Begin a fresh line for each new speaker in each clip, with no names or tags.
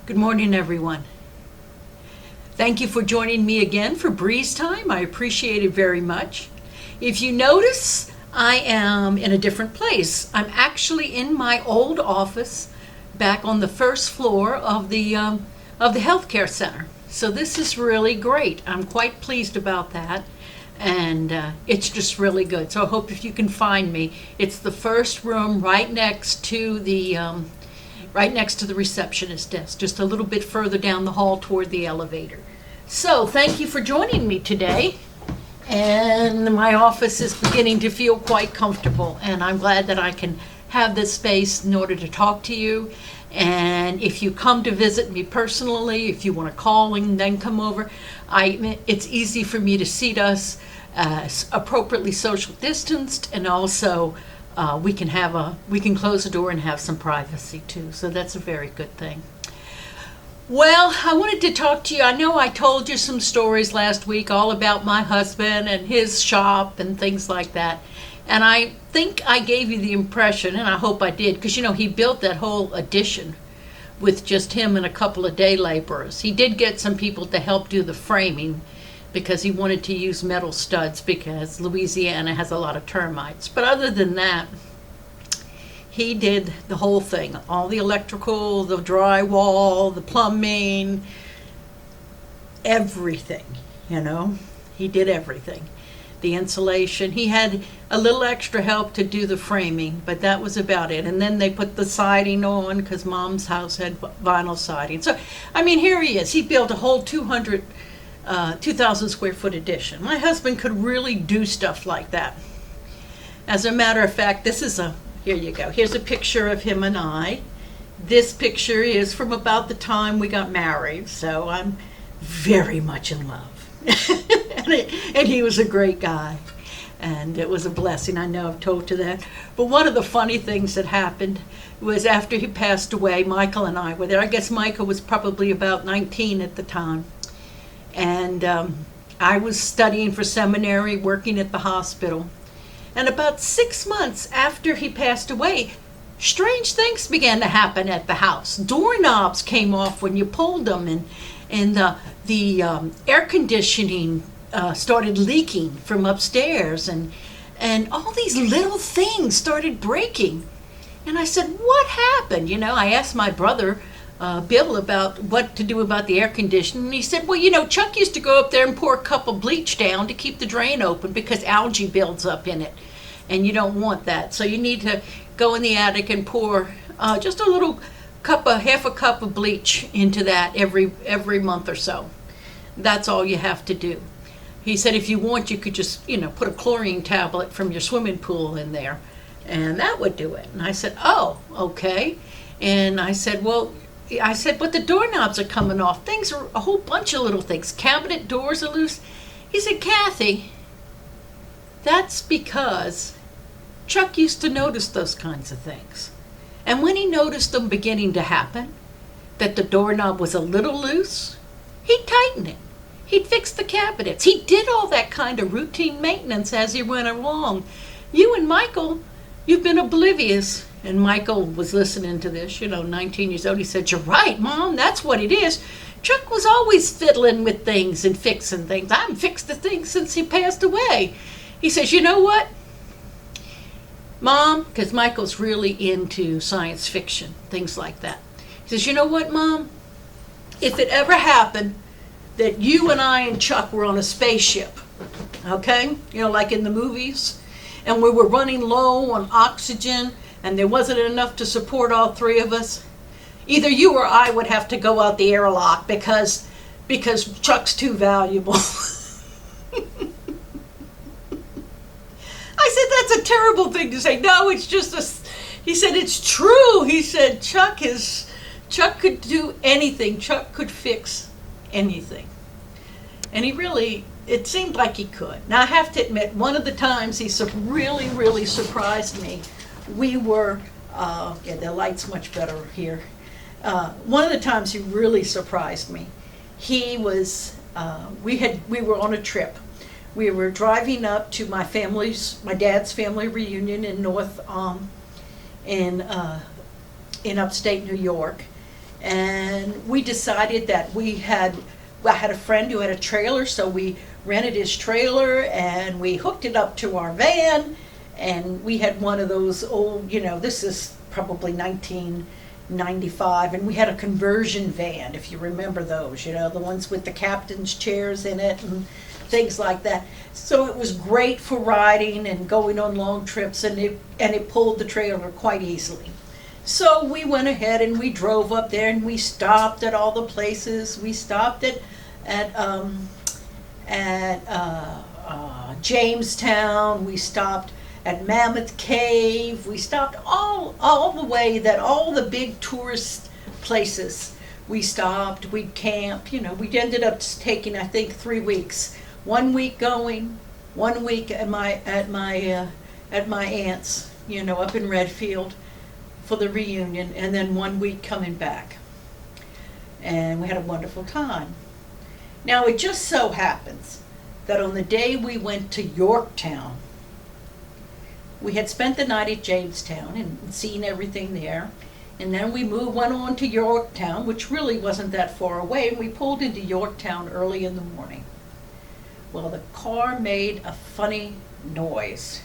Good morning, everyone. Thank you for joining me again for Breeze Time. I appreciate it very much. If you notice, I am in a different place. I'm actually in my old office back on the first floor of the healthcare center. So this is really great. I'm quite pleased about that, and it's just really good. So I hope if you can find me, it's the first room right next to the receptionist desk, just a little bit further down the hall toward the elevator. So thank you for joining me today. And my office is beginning to feel quite comfortable, and I'm glad that I can have this space in order to talk to you. And if you come to visit me personally, if you want to call and then come over, it's easy for me to seat us appropriately social distanced, and also we can close the door and have some privacy too. So that's a very good thing. Well, I wanted to talk to you. I know I told you some stories last week all about my husband and his shop and things like that. And I think I gave you the impression, and I hope I did, because he built that whole addition with just him and a couple of day laborers. He did get some people to help do the framing because he wanted to use metal studs because Louisiana has a lot of termites. But other than that, he did the whole thing, all the electrical, the drywall, the plumbing, everything, He did everything. The insulation. He had a little extra help to do the framing, but that was about it. And then they put the siding on because Mom's house had vinyl siding. So, here he is. He built a whole 2,000 square foot addition. My husband could really do stuff like that. As a matter of fact, here you go. Here's a picture of him and I. This picture is from about the time we got married, so I'm very much in love. And he was a great guy, and it was a blessing. I know I've told you that. But one of the funny things that happened was after he passed away, Michael and I were there. I guess Michael was probably about 19 at the time. And I was studying for seminary, working at the hospital. And about 6 months after he passed away, strange things began to happen at the house. Doorknobs came off when you pulled them, and the air conditioning started leaking from upstairs, and all these little things started breaking. And I said, what happened? I asked my brother, Bill, about what to do about the air conditioning. And he said, well, Chuck used to go up there and pour a cup of bleach down to keep the drain open because algae builds up in it. And you don't want that. So you need to go in the attic and pour just a little half a cup of bleach into that every month or so. That's all you have to do. He said if you want, you could just, put a chlorine tablet from your swimming pool in there, and that would do it. And I said, oh, okay. And I said, but the doorknobs are coming off. Things are a whole bunch of little things. Cabinet doors are loose. He said, Kathy, that's because Chuck used to notice those kinds of things. And when he noticed them beginning to happen, that the doorknob was a little loose, he'd tighten it. He'd fix the cabinets. He did all that kind of routine maintenance as he went along. You and Michael, you've been oblivious. And Michael was listening to this, 19 years old. He said, you're right, Mom, that's what it is. Chuck was always fiddling with things and fixing things. I haven't fixed the things since he passed away. He says, you know what, Mom, because Michael's really into science fiction, things like that. He says, you know what, Mom, if it ever happened that you and I and Chuck were on a spaceship, okay, like in the movies, and we were running low on oxygen and there wasn't enough to support all three of us, either you or I would have to go out the airlock because Chuck's too valuable. I said, that's a terrible thing to say. No, it's just he said, it's true. He said, Chuck could do anything. Chuck could fix anything. And it seemed like he could. Now, I have to admit, one of the times he really, really surprised me, we were, the light's much better here. One of the times he really surprised me, we were on a trip. We were driving up to my dad's family reunion in in upstate New York, And we decided that I had a friend who had a trailer, so we rented his trailer and we hooked it up to our van. And we had one of those old, this is probably 1995, and we had a conversion van, if you remember those, the ones with the captain's chairs in it and things like that. So it was great for riding and going on long trips, and it pulled the trailer quite easily. So we went ahead and we drove up there and we stopped at all the places. We stopped at Jamestown. We stopped at Mammoth Cave. We stopped all the way that all the big tourist places. We stopped. We camped. We ended up taking, I think, 3 weeks. 1 week going, 1 week at my aunt's, up in Redfield for the reunion, and then 1 week coming back. And we had a wonderful time. Now, it just so happens that on the day we went to Yorktown, we had spent the night at Jamestown and seen everything there. And then we went on to Yorktown, which really wasn't that far away, and we pulled into Yorktown early in the morning. Well, the car made a funny noise,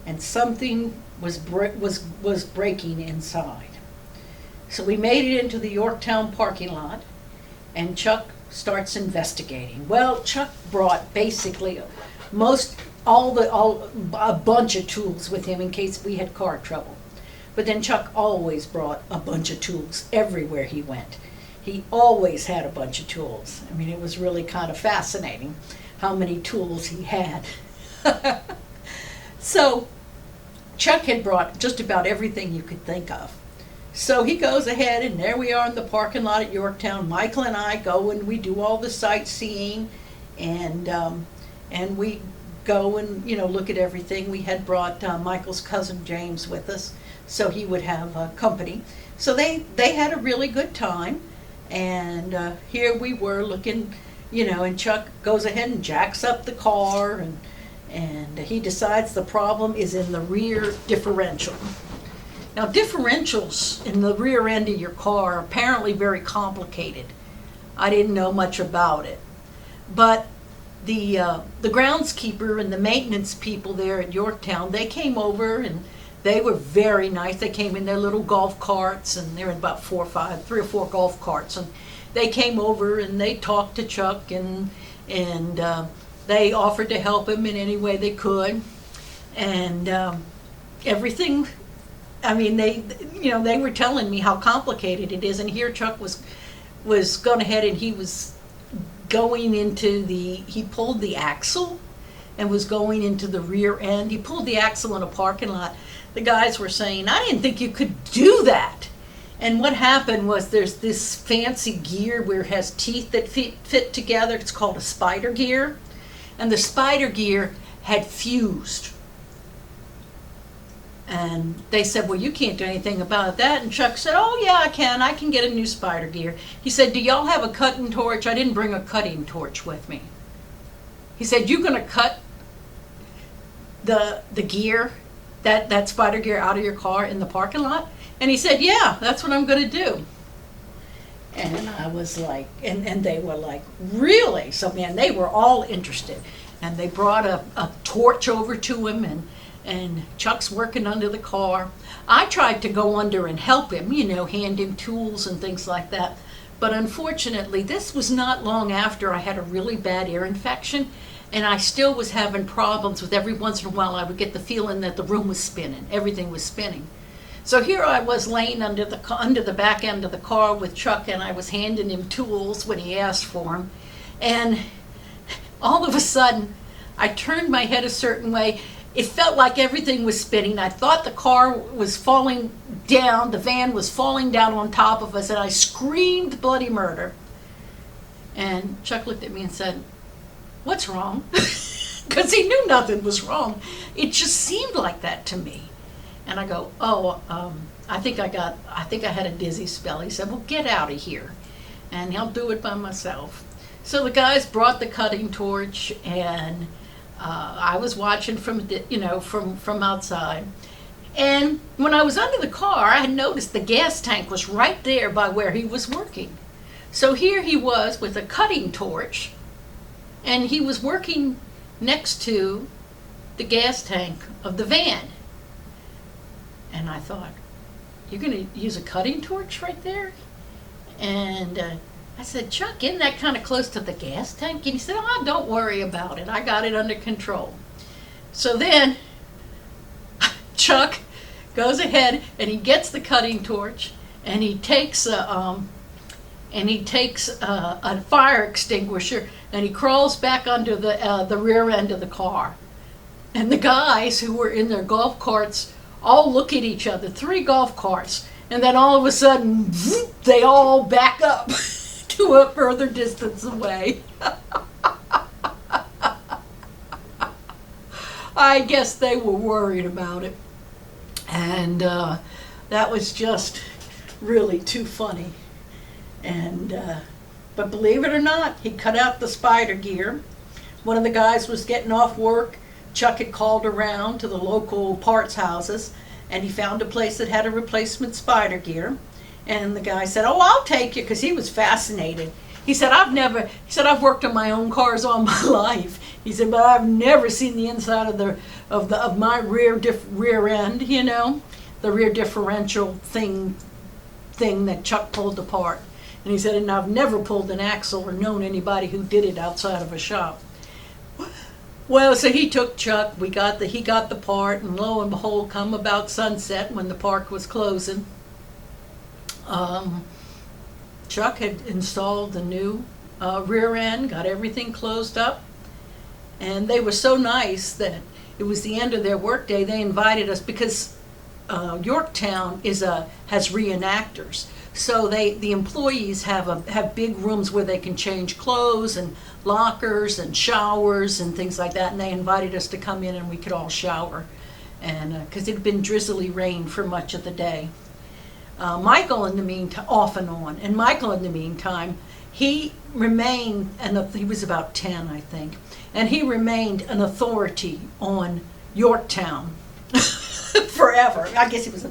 and something was breaking inside. So we made it into the Yorktown parking lot, and Chuck starts investigating. Well, Chuck brought basically a bunch of tools with him in case we had car trouble. But then Chuck always brought a bunch of tools everywhere he went. He always had a bunch of tools. I mean, it was really kind of fascinating how many tools he had. So Chuck had brought just about everything you could think of. So he goes ahead, and there we are in the parking lot at Yorktown. Michael and I go and we do all the sightseeing, and we go and look at everything. We had brought Michael's cousin James with us, so he would have company. So they had a really good time, and here we were looking, and Chuck goes ahead and jacks up the car, and he decides the problem is in the rear differential. Now, differentials in the rear end of your car are apparently very complicated. I didn't know much about it. But the groundskeeper and the maintenance people there at Yorktown, they came over and they were very nice. They came in their little golf carts, and there were about 3 or 4 golf carts. And they came over and they talked to Chuck, and they offered to help him in any way they could. And everything, I mean, they were telling me how complicated it is. And here Chuck was going ahead, and he was going into he pulled the axle and was going into the rear end. He pulled the axle in a parking lot. The guys were saying, I didn't think you could do that. And what happened was there's this fancy gear where it has teeth that fit together. It's called a spider gear. And the spider gear had fused. And they said, well, you can't do anything about that. And Chuck said, oh, yeah, I can get a new spider gear. He said, do y'all have a cutting torch? I didn't bring a cutting torch with me. He said, you going to cut the gear, that spider gear out of your car in the parking lot? And he said, yeah, that's what I'm going to do. And I was like, and they were like, really? So, man, they were all interested. And they brought a torch over to him, and Chuck's working under the car. I tried to go under and help him, hand him tools and things like that. But unfortunately, this was not long after I had a really bad ear infection, and I still was having problems with every once in a while I would get the feeling that the room was spinning. Everything was spinning. So here I was laying under the back end of the car with Chuck, and I was handing him tools when he asked for them. And all of a sudden, I turned my head a certain way. It felt like everything was spinning. I thought the car was falling down, the van was falling down on top of us, and I screamed bloody murder. And Chuck looked at me and said, what's wrong? Because he knew nothing was wrong. It just seemed like that to me. And I go, I think I had a dizzy spell. He said, well, get out of here, and I'll do it by myself. So the guys brought the cutting torch, and I was watching from outside. And when I was under the car, I had noticed the gas tank was right there by where he was working. So here he was with a cutting torch, and he was working next to the gas tank of the van. And I thought, you're going to use a cutting torch right there? And I said, Chuck, isn't that kind of close to the gas tank? And he said, oh, don't worry about it. I got it under control. So then Chuck goes ahead and he gets the cutting torch and he takes a fire extinguisher and he crawls back under the rear end of the car. And the guys who were in their golf carts all look at each other, 3 golf carts, and then all of a sudden, they all back up to a further distance away. I guess they were worried about it. And that was just really too funny. And but believe it or not, he cut out the spider gear. One of the guys was getting off work. Chuck had called around to the local parts houses, and he found a place that had a replacement spider gear. And the guy said, "Oh, I'll take it," because he was fascinated. He said, I've worked on my own cars all my life. He said, but I've never seen the inside of my rear end, the rear differential thing that Chuck pulled apart. And he said, and I've never pulled an axle or known anybody who did it outside of a shop. Well, so he took Chuck, he got the part, and lo and behold, come about sunset when the park was closing, Chuck had installed the new rear end, got everything closed up, and they were so nice that it was the end of their workday. They invited us because Yorktown has reenactors. So the employees have big rooms where they can change clothes and lockers and showers and things like that. And they invited us to come in and we could all shower, and because it had been drizzly rain for much of the day. Michael, in the meantime, off and on, and Michael, in the meantime, he remained, and he was about 10, I think, and he remained an authority on Yorktown forever. I guess he was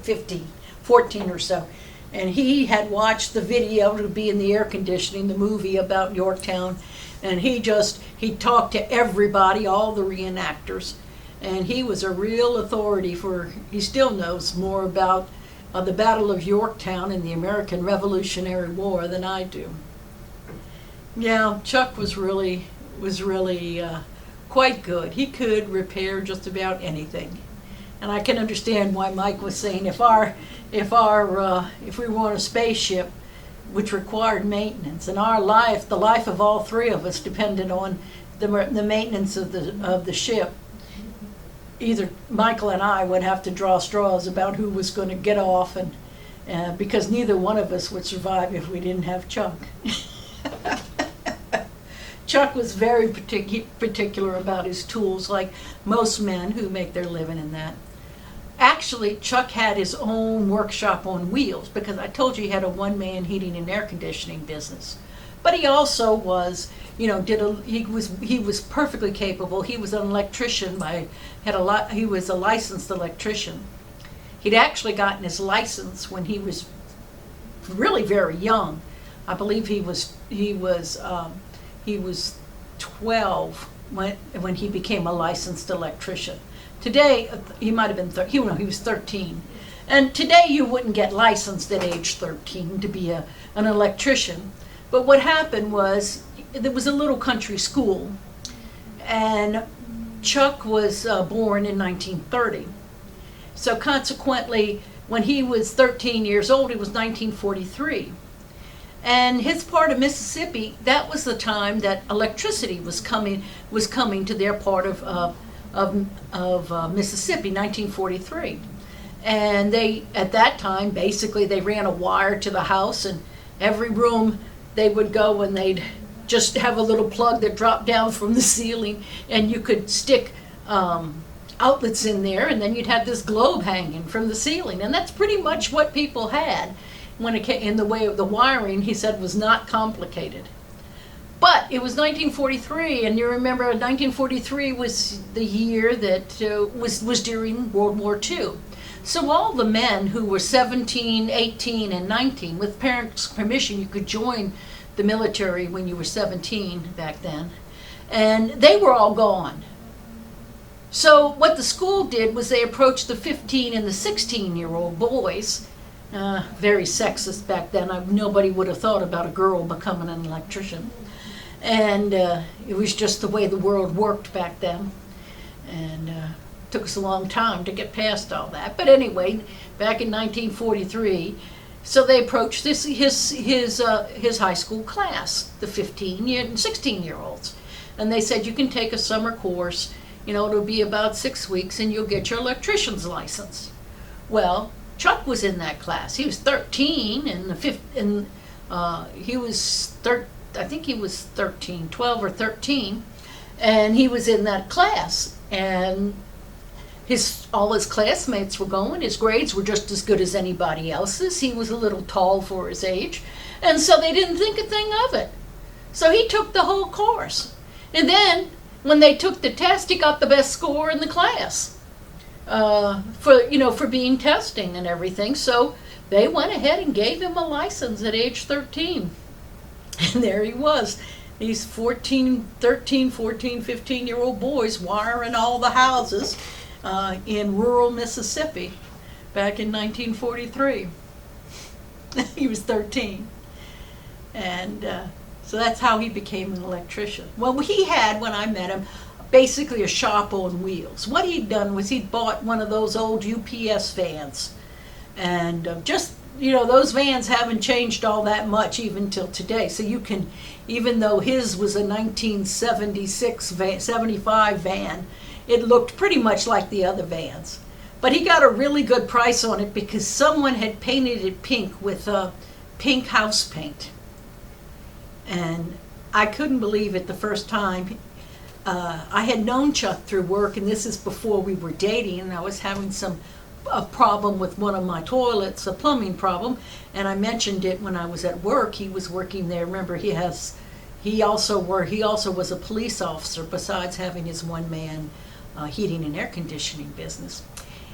14 or so. And he had watched the video to be in the air conditioning, the movie about Yorktown, and he talked to everybody, all the reenactors, and he was a real authority he still knows more about the Battle of Yorktown and the American Revolutionary War than I do. Yeah, Chuck was really quite good. He could repair just about anything. And I can understand why Mike was saying if we were on a spaceship, which required maintenance, and the life of all 3 of us depended on the maintenance of the ship, either Michael and I would have to draw straws about who was going to get off, and because neither one of us would survive if we didn't have Chuck. Chuck was very particular about his tools, like most men who make their living in that. Actually, Chuck had his own workshop on wheels, because I told you he had a one-man heating and air conditioning business. But he also was, he was perfectly capable. He was an electrician he was a licensed electrician. He'd actually gotten his license when he was really very young. I believe he was 12 when he became a licensed electrician. Today, he might have been he was 13. And today you wouldn't get licensed at age 13 to be an electrician. But what happened was, there was a little country school, and Chuck was born in 1930. So consequently, when he was 13 years old, it was 1943. And his part of Mississippi, that was the time that electricity was coming to their part of Mississippi, 1943. And at that time, basically, they ran a wire to the house, and every room they would go and they'd just have a little plug that dropped down from the ceiling, and you could stick outlets in there, and then you'd have this globe hanging from the ceiling. And that's pretty much what people had when it came in the way of the wiring. He said was not complicated. But it was 1943, and you remember 1943 was the year that was during World War II. So all the men who were 17, 18, and 19, with parents' permission, you could join the military when you were 17 back then, and they were all gone. So what the school did was they approached the 15 and the 16-year-old boys. Very sexist back then. Nobody would have thought about a girl becoming an electrician. And it was just the way the world worked back then. And took us a long time to get past all that. But anyway, back in 1943, so they approached his high school class, the 15 and 16-year-olds. And they said, you can take a summer course. It'll be about 6 weeks and you'll get your electrician's license. Well, Chuck was in that class. He was 13 and he was I think he was 13, 12 or 13, and he was in that class. And all his classmates were going. His grades were just as good as anybody else's. He was a little tall for his age, and so they didn't think a thing of it. So he took the whole course. And then when they took the test, he got the best score in the class for being testing and everything. So they went ahead and gave him a license at age 13. And there he was. These 13, 14, 15-year-old boys wiring all the houses in rural Mississippi back in 1943. He was 13. And so that's how he became an electrician. Well, he had, when I met him, basically a shop on wheels. What he'd done was he'd bought one of those old UPS vans. And those vans haven't changed all that much even till today. So you can, even though his was a 1975 van, it looked pretty much like the other vans. But he got a really good price on it because someone had painted it pink with pink house paint. And I couldn't believe it the first time. I had known Chuck through work, and this is before we were dating, and I was having a problem with one of my toilets, a plumbing problem, and I mentioned it when I was at work. He was working there. Remember, he also was a police officer besides having his one-man heating and air conditioning business.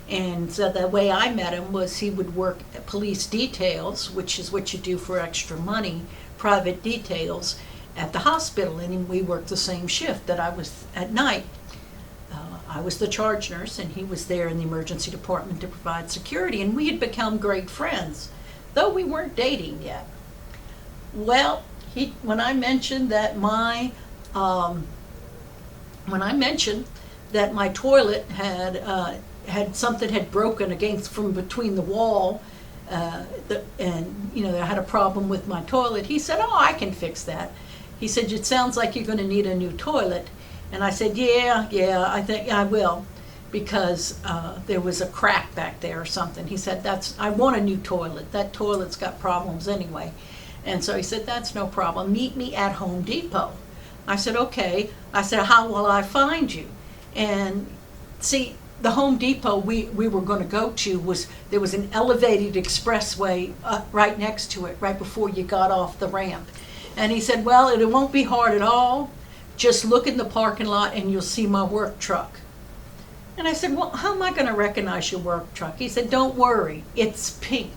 And so the way I met him was he would work at police details, which is what you do for extra money, private details at the hospital, and we worked the same shift that I was at night. I was the charge nurse, and he was there in the emergency department to provide security, and we had become great friends, though we weren't dating yet. Well, when I mentioned that my toilet had something had broken against from between the wall, and I had a problem with my toilet, he said, "Oh, I can fix that." He said, "It sounds like you're going to need a new toilet." And I said, yeah, I think I will, because there was a crack back there or something. He said, I want a new toilet. That toilet's got problems anyway. And so he said, that's no problem. Meet me at Home Depot. I said, okay. I said, how will I find you? And see, the Home Depot we were going to go to there was an elevated expressway right next to it, right before you got off the ramp. And he said, well, it won't be hard at all. Just look in the parking lot and you'll see my work truck. And I said, well, how am I going to recognize your work truck? He said, don't worry, it's pink.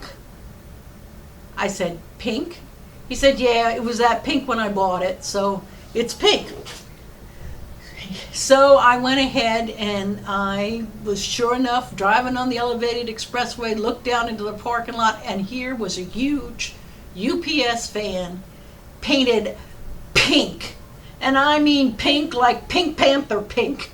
I said, pink? He said, yeah, it was that pink when I bought it, so it's pink. So I went ahead and I was, sure enough, driving on the elevated expressway, looked down into the parking lot, and here was a huge UPS van painted pink. And I mean pink, like Pink Panther pink,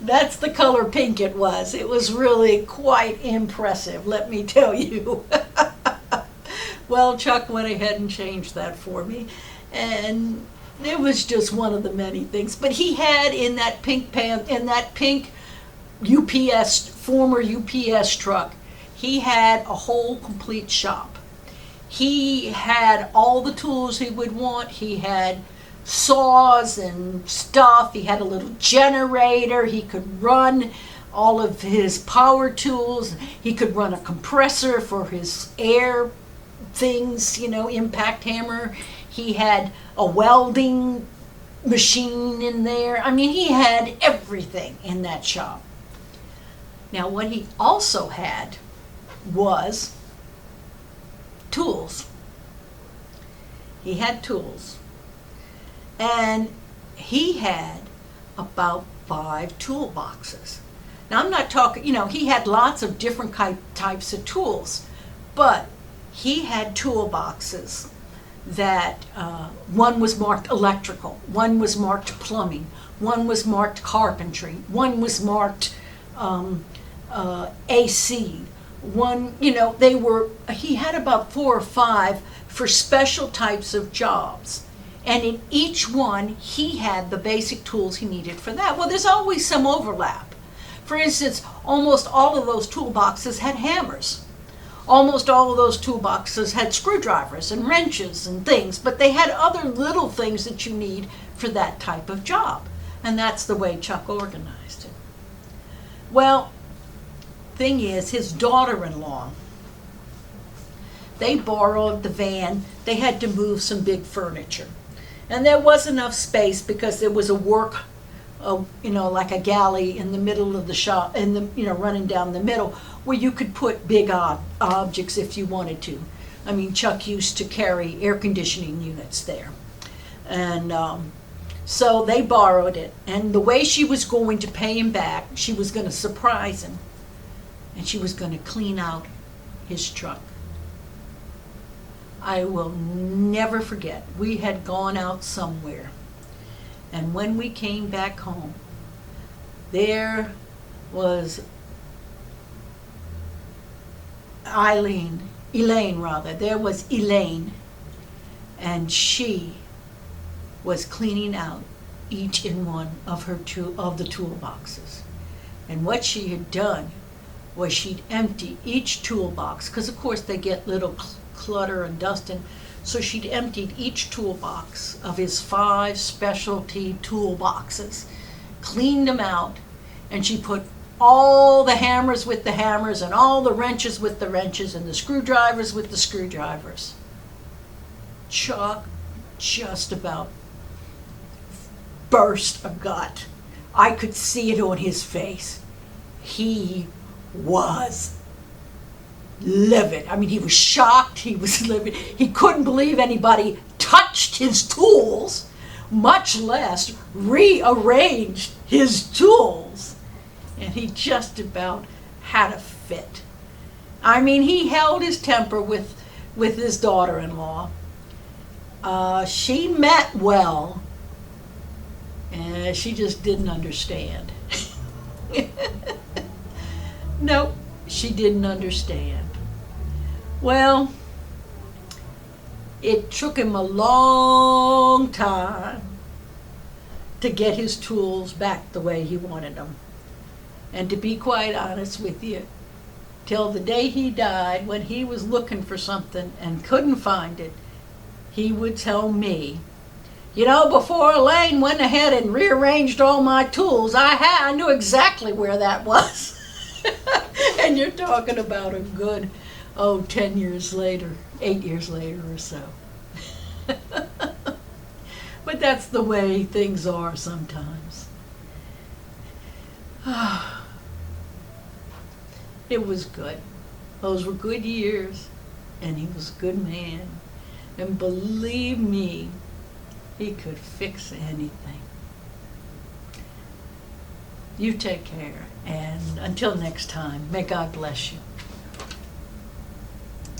That's the color pink it was. It was really quite impressive, let me tell you. Well, Chuck went ahead and changed that for me. And it was just one of the many things. But he had in that pink UPS, former UPS truck, he had a whole complete shop. He had all the tools he would want. He had saws and stuff. He had a little generator. He could run all of his power tools. He could run a compressor for his air things, impact hammer. He had a welding machine in there. I mean, he had everything in that shop. Now, what he also had was tools. He had tools. And he had about 5 toolboxes. Now, I'm not talking, he had lots of different types of tools, but he had toolboxes that one was marked electrical, one was marked plumbing, one was marked carpentry, one was marked AC, he had about 4 or 5 for special types of jobs. And in each one, he had the basic tools he needed for that. Well, there's always some overlap. For instance, almost all of those toolboxes had hammers. Almost all of those toolboxes had screwdrivers and wrenches and things, but they had other little things that you need for that type of job. And that's the way Chuck organized it. Well, thing is, his daughter-in-law, they borrowed the van. They had to move some big furniture. And there was enough space because there was a like a galley in the middle of the shop, running down the middle, where you could put big objects if you wanted to. I mean, Chuck used to carry air conditioning units there. And so they borrowed it. And the way she was going to pay him back, she was going to surprise him. And she was going to clean out his truck. I will never forget. We had gone out somewhere. And when we came back home, there was Elaine, there was Elaine, and she was cleaning out each and one of the toolboxes. And what she had done was she'd empty each toolbox, because of course they get little clutter and dust, and so she'd emptied each toolbox of his 5 specialty toolboxes, cleaned them out, and she put all the hammers with the hammers and all the wrenches with the wrenches and the screwdrivers with the screwdrivers. Chuck just about burst a gut. I could see it on his face. He was livid. I mean, he was shocked. He was livid. He couldn't believe anybody touched his tools, much less rearranged his tools. And he just about had a fit. I mean, he held his temper with his daughter-in-law. She meant well, and she just didn't understand. Nope, she didn't understand. Well, it took him a long time to get his tools back the way he wanted them. And to be quite honest with you, till the day he died, when he was looking for something and couldn't find it, he would tell me, before Elaine went ahead and rearranged all my tools, I knew exactly where that was. And you're talking about a good, 10 years later, 8 years later or so. But that's the way things are sometimes. It was good. Those were good years, and he was a good man. And believe me, he could fix anything. You take care, and until next time, may God bless you.